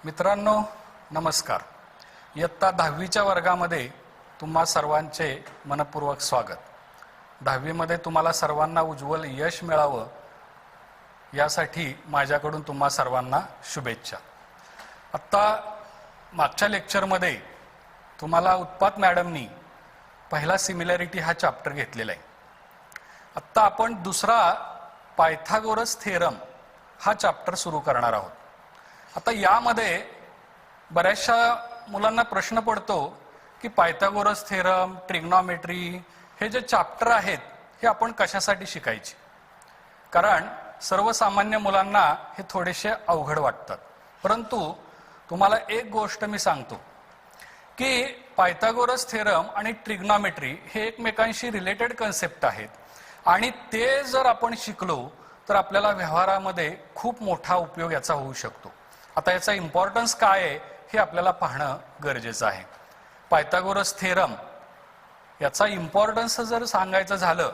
मित्रांनो नमस्कार. इयत्ता 10वीच्या वर्गामध्ये तुम्हा सर्वांचे मनपूर्वक स्वागत. 10वी मध्ये तुम्हाला सर्वांना उज्ज्वल यश मिळावं यासाठी माझ्याकडून तुम्हा सर्वांना शुभेच्छा. आत्ता मागच्या लेक्चरमध्ये तुम्हाला उत्पात मॅडमनी पहिला सिमिलॅरिटी हा चॅप्टर घेतलेला आहे. आत्ता आपण दुसरा पायथागोरस थेरम हा चॅप्टर सुरू करणार आहोत. आता यामध्ये बऱ्याचशा मुलांना प्रश्न पडतो की पायथागोरस थेरम, ट्रिग्नॉमेट्री हे जे चॅप्टर आहेत हे आपण कशासाठी शिकायचे. कारण सर्वसामान्य मुलांना हे थोडेसे अवघड वाटतात. परंतु तुम्हाला एक गोष्ट मी सांगतो की पायथागोरस थेरम आणि ट्रिग्नॉमेट्री हे एकमेकांशी रिलेटेड कन्सेप्ट आहेत आणि ते जर आपण शिकलो तर आपल्याला व्यवहारामध्ये खूप मोठा उपयोग याचा होऊ शकतो. आता याचा इम्पॉर्टन्स काय आहे हे आपल्याला पाहणं गरजेचं आहे. पायथागोरस थेरम याचा इम्पॉर्टन्स जर सांगायचं झालं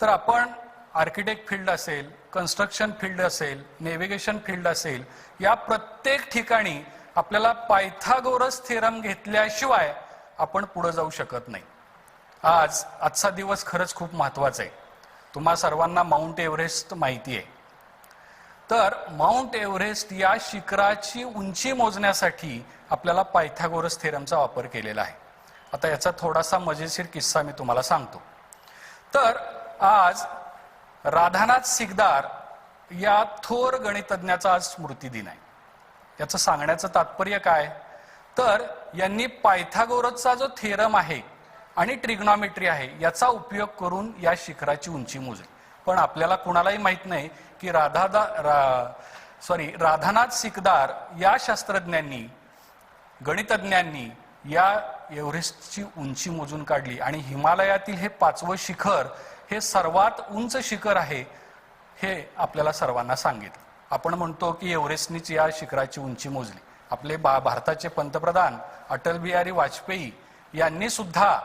तर आपण आर्किटेक्ट फील्ड असेल, कन्स्ट्रक्शन फील्ड असेल, नेव्हिगेशन फील्ड असेल, या प्रत्येक ठिकाणी आपल्याला पायथागोरस थेरम घेतल्याशिवाय आपण पुढे जाऊ शकत नाही. आजचा दिवस खरंच खूप महत्वाचा आहे. तुम्हा सर्वांना माउंट एव्हरेस्ट माहिती आहे. तर माउंट एव्हरेस्ट या शिखराची उंची मोजण्यासाठी आपल्याला पायथागोरस थेरमचा वापर केलेला आहे. आता याचा थोडासा मजेशीर किस्सा मी तुम्हाला सांगतो. तर आज राधानाथ सिकदार या थोर गणितज्ञाचा आज स्मृती दिन आहे. याचं सांगण्याचं तात्पर्य काय तर यांनी पायथागोरसचा जो थेरम आहे आणि ट्रिग्नॉमेट्री आहे याचा उपयोग करून या शिखराची उंची मोजली. पण आपल्याला कुणालाही माहित नाही की राधानाथ सिकदार या शास्त्रज्ञांनी, गणितज्ञांनी या एव्हरेस्टची उंची मोजून काढली आणि हिमालयातील हे 5वं शिखर हे सर्वात उंच शिखर आहे हे आपल्याला सर्वांना सांगितलं. आपण म्हणतो की एव्हरेस्टनीच या शिखराची उंची मोजली. आपले भारताचे पंतप्रधान अटल बिहारी वाजपेयी यांनी सुद्धा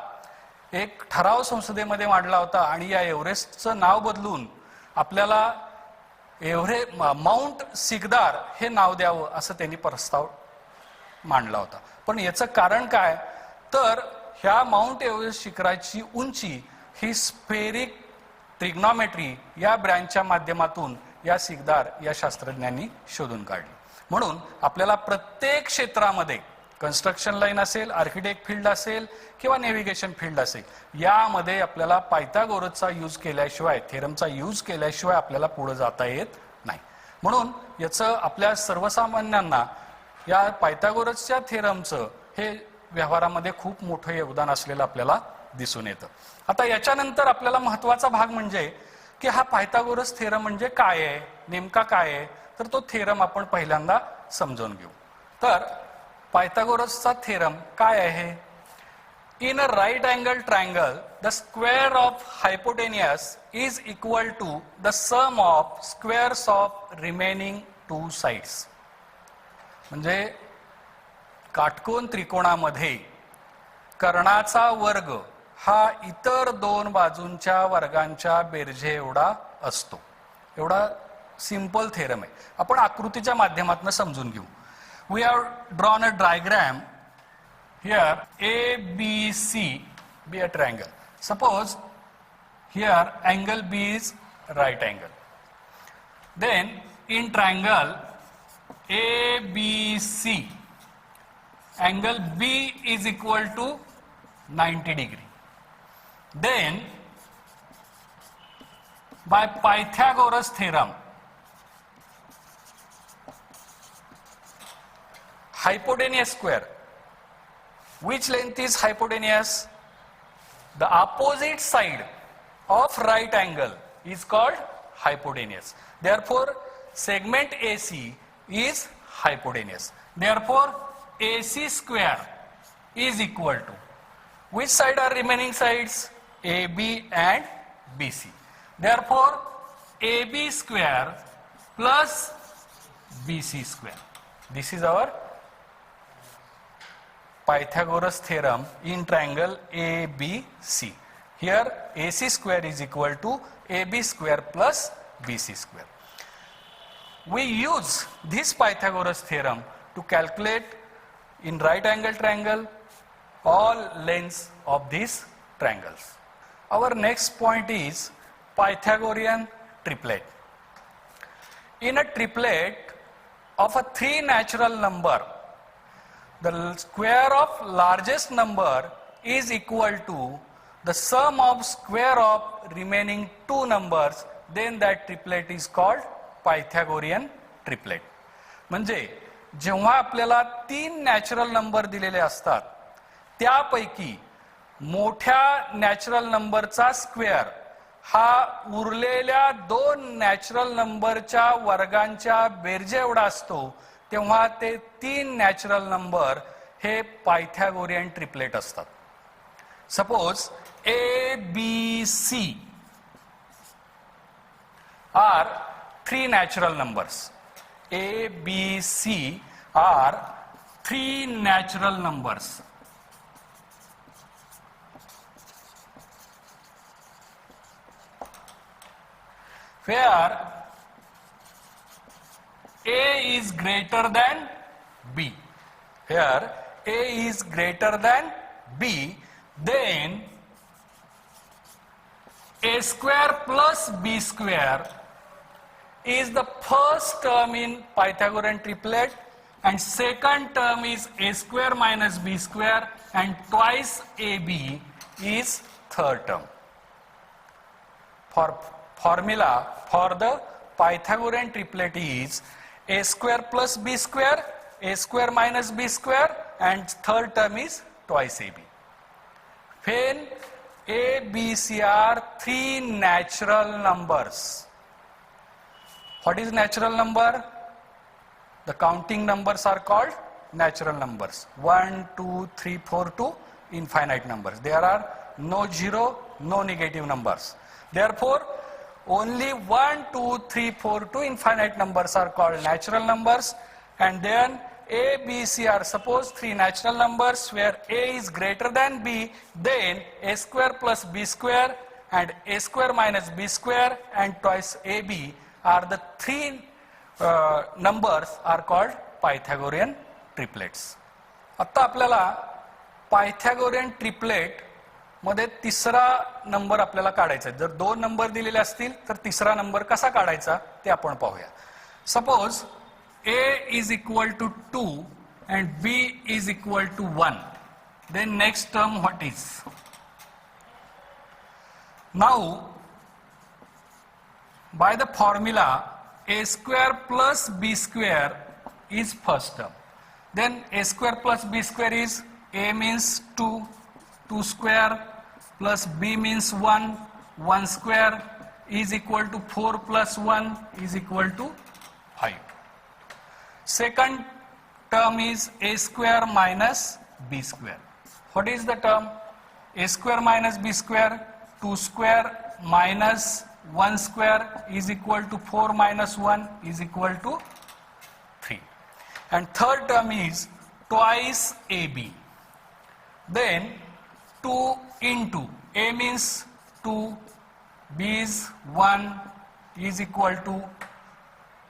एक ठराव संसदेमध्ये मांडला होता आणि या एव्हरेस्टचं नाव बदलून आपल्याला माउंट सिकदार हे नाव द्यावं असं त्यांनी प्रस्ताव मांडला होता. पण याचं कारण काय तर ह्या माउंट एव्हरेस्ट शिखराची उंची ही स्फेरिक ट्रिग्नॉमेट्री या ब्रँचच्या माध्यमातून या सिकदार या शास्त्रज्ञांनी शोधून काढली. म्हणून आपल्याला प्रत्येक क्षेत्रामध्ये कन्स्ट्रक्शन लाईन असेल, आर्किटेक्ट फील्ड असेल किंवा नेव्हिगेशन फील्ड असेल, यामध्ये आपल्याला पायथागोरसचा यूज केल्याशिवाय, थेरमचा यूज केल्याशिवाय आपल्याला पुढे जाता येत नाही. म्हणून याचं आपल्या सर्वसामान्यांना या पायथागोरसच्या थेरमचं हे व्यवहारामध्ये खूप मोठं योगदान असलेलं आपल्याला दिसून येतं. आता याच्यानंतर आपल्याला महत्वाचा भाग म्हणजे की हा पायथागोरस थेरम म्हणजे काय आहे, नेमका काय आहे, तर तो थेरम आपण पहिल्यांदा समजून घेऊ. तर पायथागोरसचा थेरम काय आहे. In a right angle triangle the square of hypotenuse is equal to the sum of squares of remaining 2 sides. म्हणजे काटकोन त्रिकोणामध्ये कर्णाचा वर्ग हा इतर 2 बाजूंच्या वर्गांच्या बेरजे एवढा असतो. एवढा सिंपल थेरम आहे. आपण आकृतीच्या माध्यमातून समजून घेऊ. We have drawn a diagram here. A, B, C be a triangle. Suppose here angle B is right angle. Then in triangle ABC, angle B is equal to 90 degree. Then by Pythagoras theorem, hypotenuse square, which length is hypotenuse? The opposite side of right angle is called hypotenuse. Therefore segment AC is hypotenuse. Therefore AC square is equal to, which side are remaining sides? AB and BC. Therefore AB square plus BC square. This is our Pythagoras theorem in triangle ABC. Here AC square is equal to AB square plus BC square. We use this Pythagoras theorem to calculate in right angle triangle all lengths of these triangles. Our next point is Pythagorean triplet. In a triplet of a 3 natural number, the square of largest number is equal to the sum of square of remaining 2 numbers, then that triplet is called Pythagorean triplet. म्हणजे जेव्हा आपल्याला 3 natural number दिलेले असतात त्यापैकी मोठ्या natural नंबरचा square हा उरलेल्या 2 नॅचरल नंबरच्या वर्गांच्या बेरजे एवढा असतो, तेव्हा ते 3 नॅचरल नंबर हे पायथागोरियन ट्रिपलेट असतात. Suppose A, B, C are 3 natural numbers. A, B, C are 3 natural numbers. Where A is greater than B. Here A is greater than B, then A square plus B square is the first term in Pythagorean triplet, and second term is A square minus B square, and twice AB is third term. For formula for the Pythagorean triplet is A square plus B square, A square minus B square, and third term is twice AB. When A, B, C are 3 natural numbers. What is natural number? The counting numbers are called natural numbers. 1, 2, 3, 4 to infinite numbers. There are no zero, no negative numbers. Therefore, only 1, 2, 3, 4 to infinite numbers are called natural numbers, and then A, B, C are suppose 3 natural numbers where A is greater than B, then A square plus B square and A square minus B square and twice AB are the 3 numbers are called Pythagorean triplets. आता आपल्याला Pythagorean triplet मध्ये तिसरा number आपल्याला काढायचा आहे. जर 2 number दिलेले असतील तर तिसरा नंबर कसा काढायचा ते आपण पाहूया. Suppose A is equal to 2 and B is equal to 1. Then next term what is? Now, by the formula A square plus B square is first term. Then A square plus B square is A means 2, 2 square plus B means 1, 1 square is equal to 4 plus 1 is equal to 5. Second term is A square minus B square. What is the term? A square minus B square, 2 square minus 1 square is equal to 4 minus 1 is equal to 3. And third term is twice AB. Then 2 into A means 2, B is 1 is equal to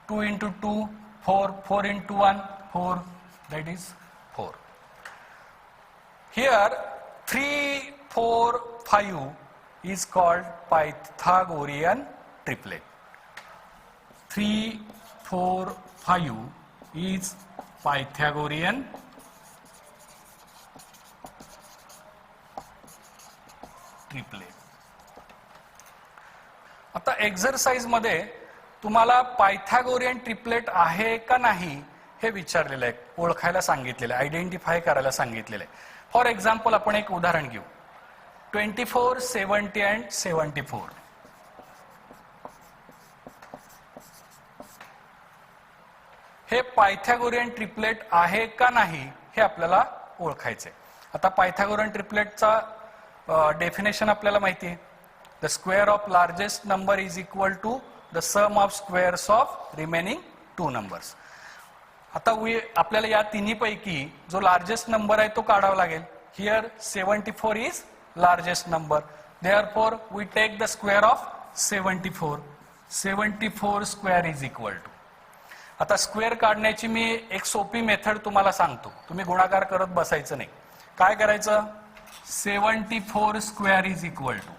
2 into 2, 4, 4 into 1, 4, that is 4. Here 3, 4, 5 is called Pythagorean triplet. 3, 4, 5 is Pythagorean triplet. आता exercise मध्ये तुम्हाला Pythagorean triplet आहे का नाही हे विचारलेलं आहे, ओळखायला सांगितलेलं आहे, आयडेंटिफाय करायला सांगितलेलं आहे. फॉर एक्झाम्पल आपण एक उदाहरण घेऊ. 24, 70 and 74. हे पायथागोरियन ट्रिपलेट आहे का नाही हे आपल्याला ओळखायचंय. आता पायथागोरियन ट्रिपलेटचा डेफिनेशन आपल्याला माहिती आहे. The square of largest number is equal to the sum of squares of remaining 2 numbers. आता आपल्याला या तिन्हीपैकी जो लार्जेस्ट नंबर आहे तो काढावा लागेल. Here 74 is largest number. Therefore, we take the square of 74. 74 square is equal to. आता square काढण्याची मी एक सोपी मेथड तुम्हाला सांगतो. तुम्ही गुणाकार करत बसायचं नाही. काय करायचं? 74 square is equal to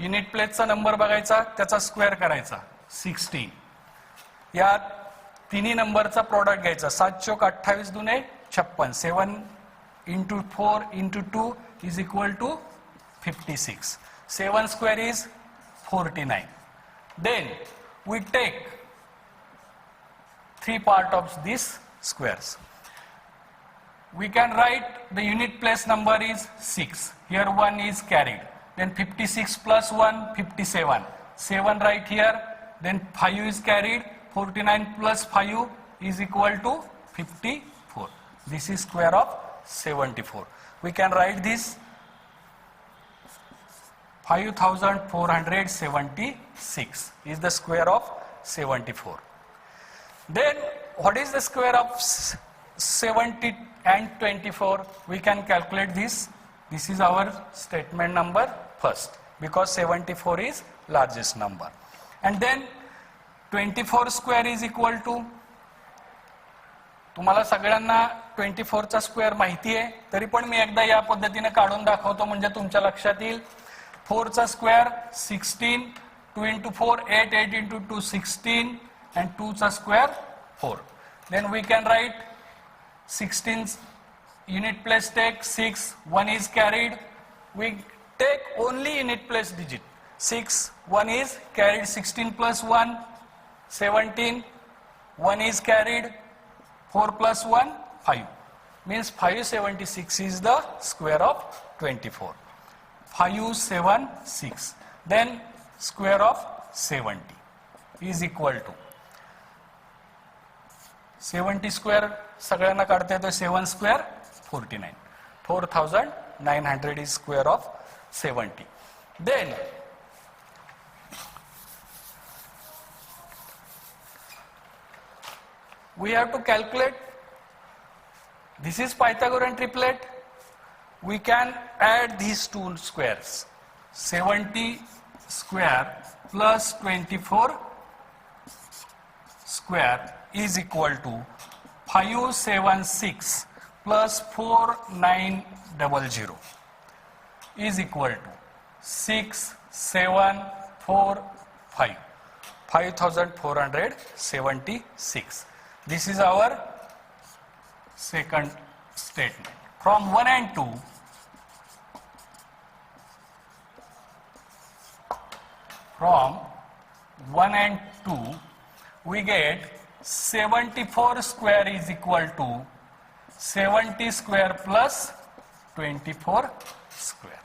unit प्लेसचा नंबर बघायचा, त्याचा स्क्वेअर करायचा 16. या तिन्ही नंबरचा प्रॉडक्ट घ्यायचा. 7 चौक 28 दुने 56. 7 into 4 into 2 is equal to 56. 7 square is 49. Then we take 3 part of these squares. We can write the unit place number is 6. Here 1 is carried. Then 56 plus 1, 57. 7 right here. Then 5 is carried. 49 plus 5 is equal to 54. This is square of 74. We can write this 5476 is the square of 74. Then what is the square of 70 and 24? We can calculate this. This is our statement number first, because 74 is largest number. And then 24 square is equal to, तुम्हाला सगळ्यांना 24 चा square माहिती आहे, तरी पण मी एकदा या पद्धतीने काढून दाखवतो म्हणजे तुमच्या लक्षात येईल. 4 चा स्क्वेअर 16, 2 into 4 8, 8 into 2 16 and 2 चा square 4. Then we can write 16 unit place take 6, 1 is carried. We take only unit place digit. 6, 1 is carried. 16 plus 1, 17, 1 is carried. 4 plus 1, 5. Means 576 is the square of 24. 576. Then square of 70 is equal to 70 square सगळ्यांना काढता येतो. 7 square 49. 4900 is square of 70. Then we have to calculate, this is Pythagorean triplet. We can add these two squares. 70 square plus 24 square is equal to 576 plus 4900 is equal to 6745. 5476. This is our second statement. From 1 and 2, we get 74 square is equal to 70 square plus 24 square.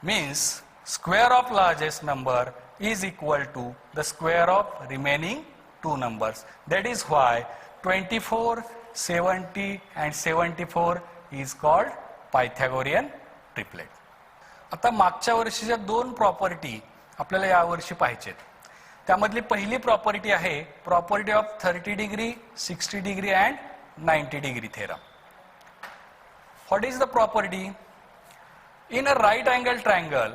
Means square of largest number is equal to the square of remaining two numbers. That is why 24, 70 and 74 is called Pythagorean triplet. आता मागच्या वर्षीच्या दोन property आपल्याला या वर्षी पाहिजेत. त्यामधली पहिली प्रॉपर्टी आहे property of 30 degree, 60 degree and 90 degree theorem. What is the property? In a right angle triangle,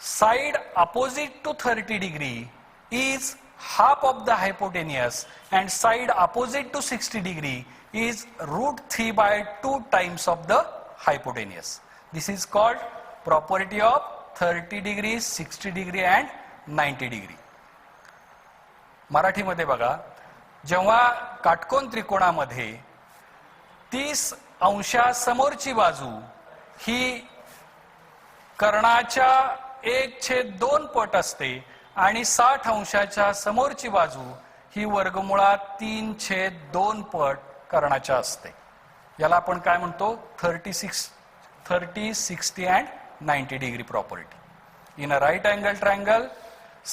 side opposite to 30 degree is half of the hypotenuse and side opposite to 60 degree is √3/2 times of the hypotenuse. This is called property of 30 degree, 60 degree and 90 degree. Marathi मध्ये बघा, जेव्हा काटकोन त्रिकोणामध्ये 30 अंशासमोरची बाजू ही कर्णाच्या 1/2 पट असते आणि 60 अंशाच्या समोरची बाजू ही वर्गमुळात 3/2 पट कर्णाच्या असते. याला आपण काय म्हणतो? 30, 60 and 90 degree property. In a right angle triangle,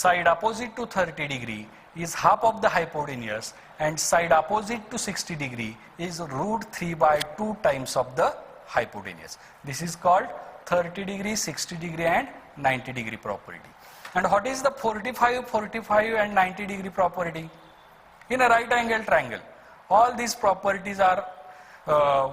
side opposite to 30 degree is half of the hypotenuse and side opposite to 60 degree is √3/2 times of the hypotenuse. This is called 30 degree, 60 degree and 90 degree property. And what is the 45, 45 and 90 degree property? In a right angle triangle, all these properties are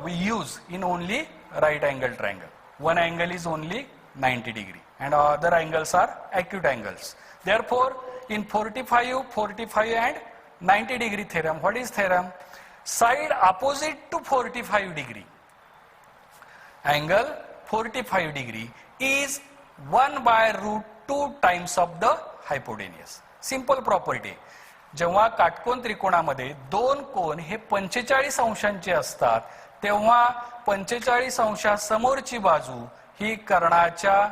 we use in only right angle triangle. One angle is only 90 degree and other angles are acute angles. Therefore, in 45, 45 and 90 degree theorem, what is theorem? Side opposite to 45 degree, angle 45 degree is 1 by root 2 times of the hypotenuse. Simple property. जेव्हा काटकोन त्रिकोणामध्ये दोन कोन हे 45 अंशांचे असतात तेव्हा 45 अंशासमोरची बाजू ही कर्णाच्या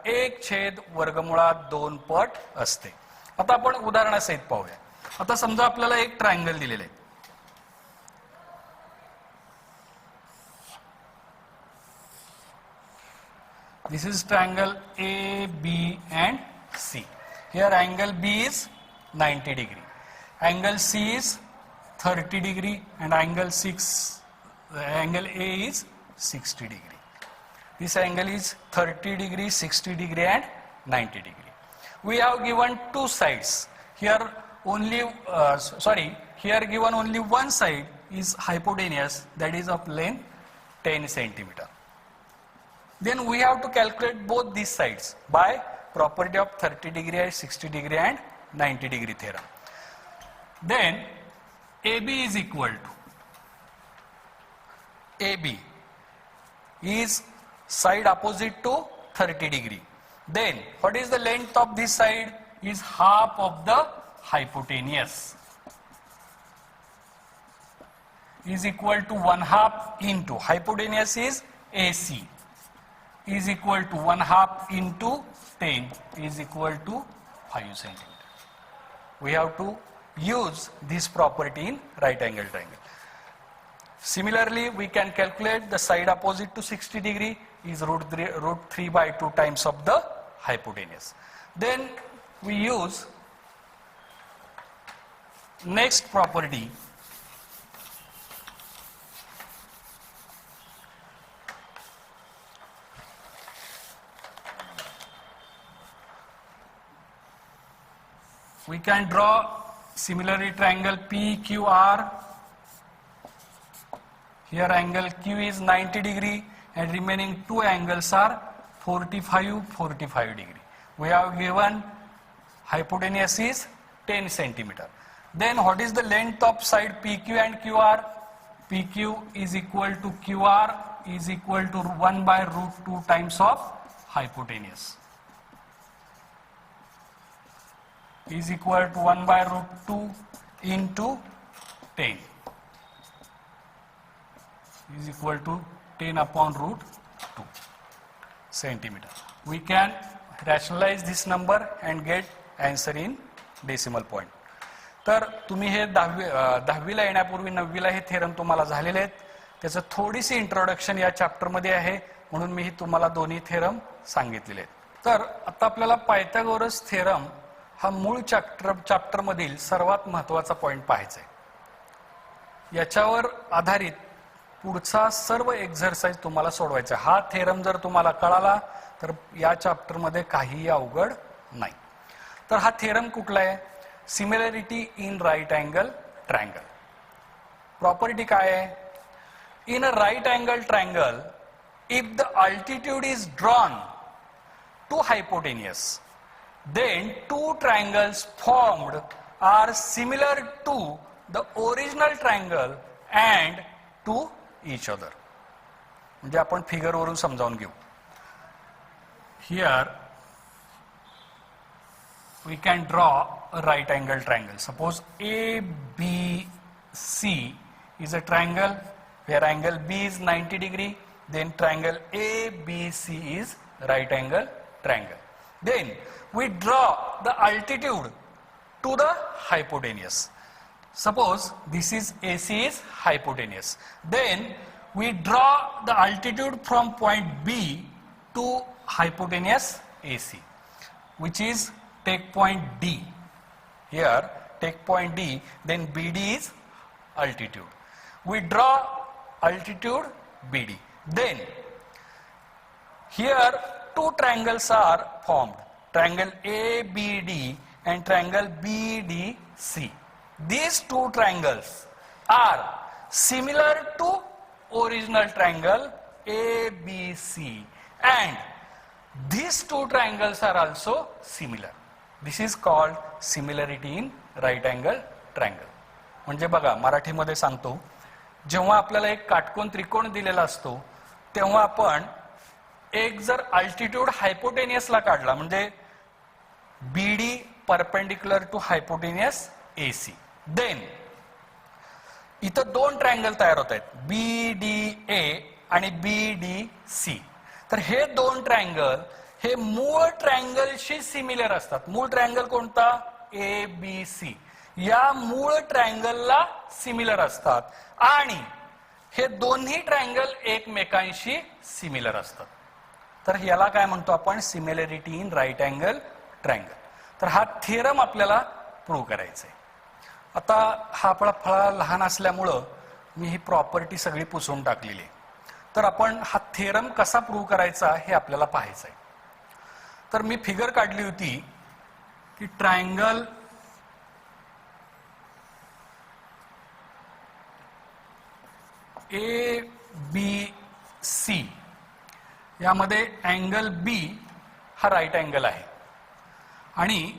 1/वर्गमुळात 2 पट असते. आता आपण उदाहरणासहित पाहूया. आता समजा आपल्याला एक ट्रायंगल दिलेले आहे. This is triangle A, B and C. Here angle B is 90 degree. Angle C is 30 degree and angle A is 60 degree. This angle is 30 degree, 60 degree and 90 degree. We have given two sides. Here given only one side is hypotenuse, that is of length 10 centimeter. Then we have to calculate both these sides by property of 30 degree and 60 degree and 90 degree theorem. Then AB is equal to AB is side opposite to 30 degree. Then what is the length of this side? Is half of the hypotenuse is equal to 1/2 into hypotenuse is AC is equal to 1/2 into 10 is equal to 5 centimeter. We have to use this property in right angle triangle. Similarly, we can calculate the side opposite to 60 degree is root 3 by 2 times of the hypotenuse. Then we use next property. We can draw similarly triangle PQR. Here angle Q is 90 degree and remaining two angles are 45 degree. We have given hypotenuse is 10 centimeter. Then what is the length of side PQ and QR? PQ is equal to QR is equal to 1 by root 2 times of hypotenuse. Is equal to 1 by root 2 into 10 is equal to 10 upon root 2 centimeter. We can rationalize this number and get answer in decimal point. तर तुम्ही हे 10वीला येण्यापूर्वी 9वीला हे theorem तुम्हाला झालेले आहेत. त्याचं थोडीशी इंट्रोडक्शन या चॅप्टर मध्ये आहे म्हणून मी तुम्हाला दोन्ही थेरम सांगितलेले आहेत. तर आता आपल्याला पायथागोरस थेरम हा मूळ चॅप्टर मधील सर्वात महत्त्वाचा पॉइंट पाहायचा आहे. याच्यावर आधारित पुढचा सर्व एक्झरसाइज तुम्हाला सोडवायचा. हा थेरम जर तुम्हाला कळाला तर या चॅप्टर मध्ये काहीही अवघड नाही. तर हा थेरम कुठला आहे? Similarity in right angle triangle. Property काय आहे? In a right angle triangle if the altitude is drawn to hypotenuse then two triangles formed are similar to the original triangle and to each other. म्हणजे आपण figure वरून समजावून घेऊ. Here we can draw a right angle triangle. Suppose ABC is a triangle where angle B is 90 degree, then triangle ABC is right angle triangle. Then we draw the altitude to the hypotenuse. Suppose this is AC is hypotenuse. Then we draw the altitude from point B to hypotenuse AC, which is take point D. Here take point D, then BD is altitude. We draw altitude BD. Then here two triangles are formed. Triangle ABD and triangle BDC. These two triangles are similar to original triangle ABC and these two triangles are also similar. This is called similarity in right angle triangle. म्हणजे बघा मराठीमध्ये सांगतो, जेव्हा आपल्याला एक काटकोन त्रिकोण दिलेला असतो तेव्हा आपण एक जर अल्टिट्यूड हायपोटेनियसला काढला म्हणजे BD perpendicular to hypotenuse AC, then इथं दोन ट्रायंगल तयार होत आहेत बीडीए आणि बीडीसी. तर हे दोन ट्रायंगल हे मूळ ट्रायंगलशी सिमिलर असतात. मूळ ट्रायंगल कोणता? A B C. या मूळ ट्रायंगलला सिमिलर असतात आणि हे दोन्ही ट्रायंगल एकमेकांशी सिमिलर असतात. तर याला काय म्हणतो आपण? Similarity in right angle triangle. तर हा थिअरम आपल्याला प्रूव्ह करायचा आहे. आता हा आपला फळा लहान असल्यामुळं मी ही प्रॉपर्टी सगळी पुसून टाकलेली आहे. तर आपण हा थिअरम कसा प्रूव्ह करायचा हे आपल्याला पाहायचं आहे. तर मी फिगर काढली होती की ट्रायंगल ए बी सी यामध्ये अँगल बी हा राईट अँगल आहे आणि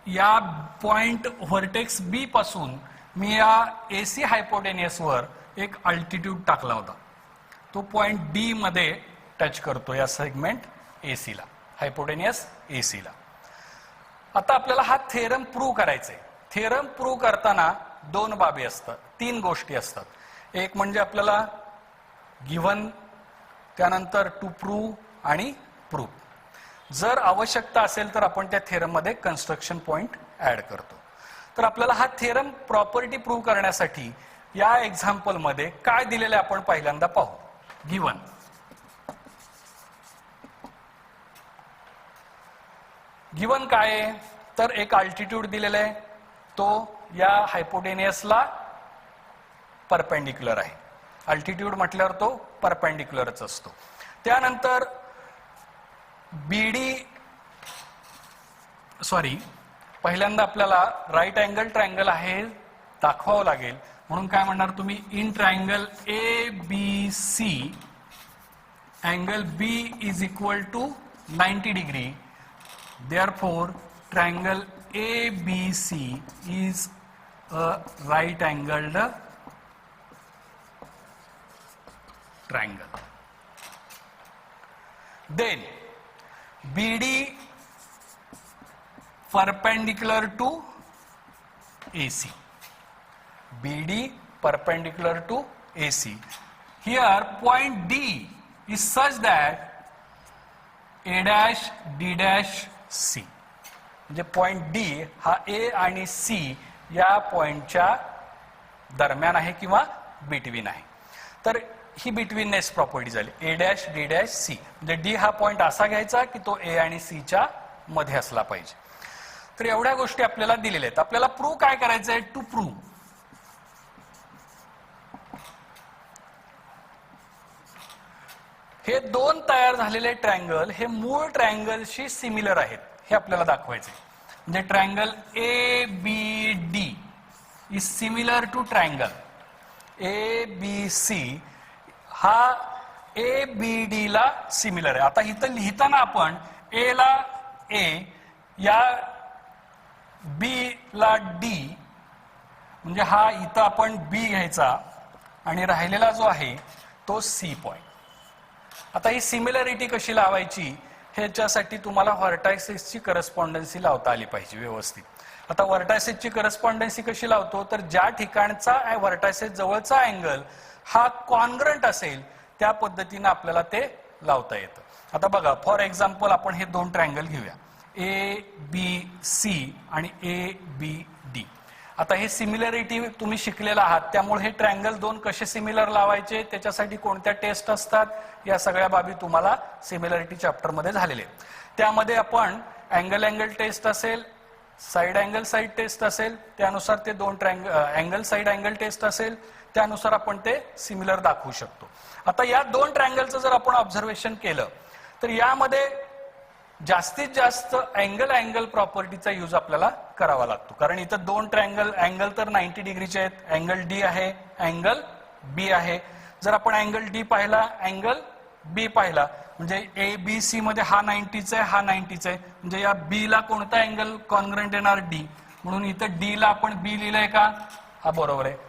या पॉइंट व्हर्टेक्स बी पासून मी या एसी हायपोटेनियसवर एक अल्टिट्यूड टाकला होता. तो पॉइंट डी मध्ये टच करतो या सेगमेंट एसीला, हायपोटेनियस एसीला. आता आपल्याला हा थेरम प्रूव्ह करायचा आहे. थेरम प्रूव्ह करताना दोन बाबी असतात, तीन गोष्टी असतात. एक म्हणजे आपल्याला गिव्हन, त्यानंतर टू प्रूव्ह आणि प्रूव्ह. जर आवश्यकता असेल तर आपण त्या थेरम मध्ये कन्स्ट्रक्शन पॉइंट ऍड करतो. तर आपल्याला हा थेरम प्रॉपर्टी प्रूव्ह करण्यासाठी या एक्झाम्पल मध्ये काय दिलेलं आहे आपण पहिल्यांदा पाहू. गिव्हन गिव्हन काय आहे? तर एक अल्टिट्यूड दिलेला आहे, तो या हायपोटेनियसला परपेंडिक्युलर आहे. अल्टिट्यूड म्हटल्यावर तो परपेंडिक्युलरच असतो. त्यानंतर पहिल्यांदा आपल्याला राईट अँगल ट्रायंगल आहे दाखवावं लागेल. म्हणून काय म्हणणार तुम्ही? In triangle A B C angle B is equal to 90 degree. Therefore triangle A B C is a right angled triangle. Then BD perpendicular to AC. BD perpendicular to AC. Here point D is such that A dash D dash C. म्हणजे point D हा A आणि C या पॉइंटच्या दरम्यान आहे किंवा between आहे. तर ही बिटवीननेस प्रॉपर्टी झाली. A dash D dash C म्हणजे डी हा पॉइंट असा घ्यायचा की तो ए आणि सी च्या मध्ये असला पाहिजे. तर एवढ्या गोष्टी आपल्याला दिलेल्या आहेत. आपल्याला प्रूव्ह काय करायचं आहे? टू प्रूव्ह हे दोन तयार झालेले ट्रायंगल हे मूळ ट्रायंगलशी सिमिलर आहेत हे आपल्याला दाखवायचे. म्हणजे triangle A B D is similar to triangle A B C. हा ए बी डी ला सिमिलर आहे. आता इथं लिहिताना आपण ए ला ए, या बी ला डी, म्हणजे हा इथं आपण बी घ्यायचा आणि राहिलेला जो आहे तो सी पॉइंट. आता ही सिमिलरिटी कशी लावायची ह्याच्यासाठी तुम्हाला व्हर्टायसेसची करस्पॉन्डन्सी लावता आली पाहिजे व्यवस्थित. आता व्हर्टायसेसची करस्पॉन्डन्सी कशी लावतो? तर ज्या ठिकाणचा व्हर्टायसेस जवळचा अँगल हा कॉन्ग्रंट असेल त्या पद्धतीने आपल्याला ते लावता येतं. आता बघा फॉर एक्झाम्पल आपण हे दोन ट्रायंगल घेऊया, ए बी सी आणि ए बी डी. आता हे सिमिलरिटी तुम्ही शिकलेला आहात त्यामुळे हे ट्रायंगल दोन कसे सिमिलर लावायचे, त्याच्यासाठी कोणत्या टेस्ट असतात, या सगळ्या बाबी तुम्हाला सिमिलरिटी चॅप्टर मध्ये झालेले. त्यामध्ये आपण अँगल टेस्ट असेल, साइड अँगल साइड टेस्ट असेल, त्यानुसार ते दोन अँगल साइड अँगल टेस्ट असेल, त्यानुसार आपण ते सिमिलर दाखवू शकतो. आता या दोन ट्रायंगलचं जर आपण ऑब्झर्वेशन केलं तर यामध्ये जास्तीत जास्त अँगल प्रॉपर्टीचा यूज आपल्याला करावा लागतो. कारण इथं दोन ट्रायंगल अँगल तर 90 डिग्रीचे आहेत. अँगल डी आहे, अँगल बी आहे. जर आपण अँगल डी पाहिला, अँगल बी पाहिला म्हणजे ए बी सी मध्ये हा 90चा आहे, हा 90चा आहे, म्हणजे या बी ला कोणता अँगल कॉन्ग्रंट येणार डी, म्हणून इथं डी ला आपण बी लिहिलंय का? हा बरोबर आहे.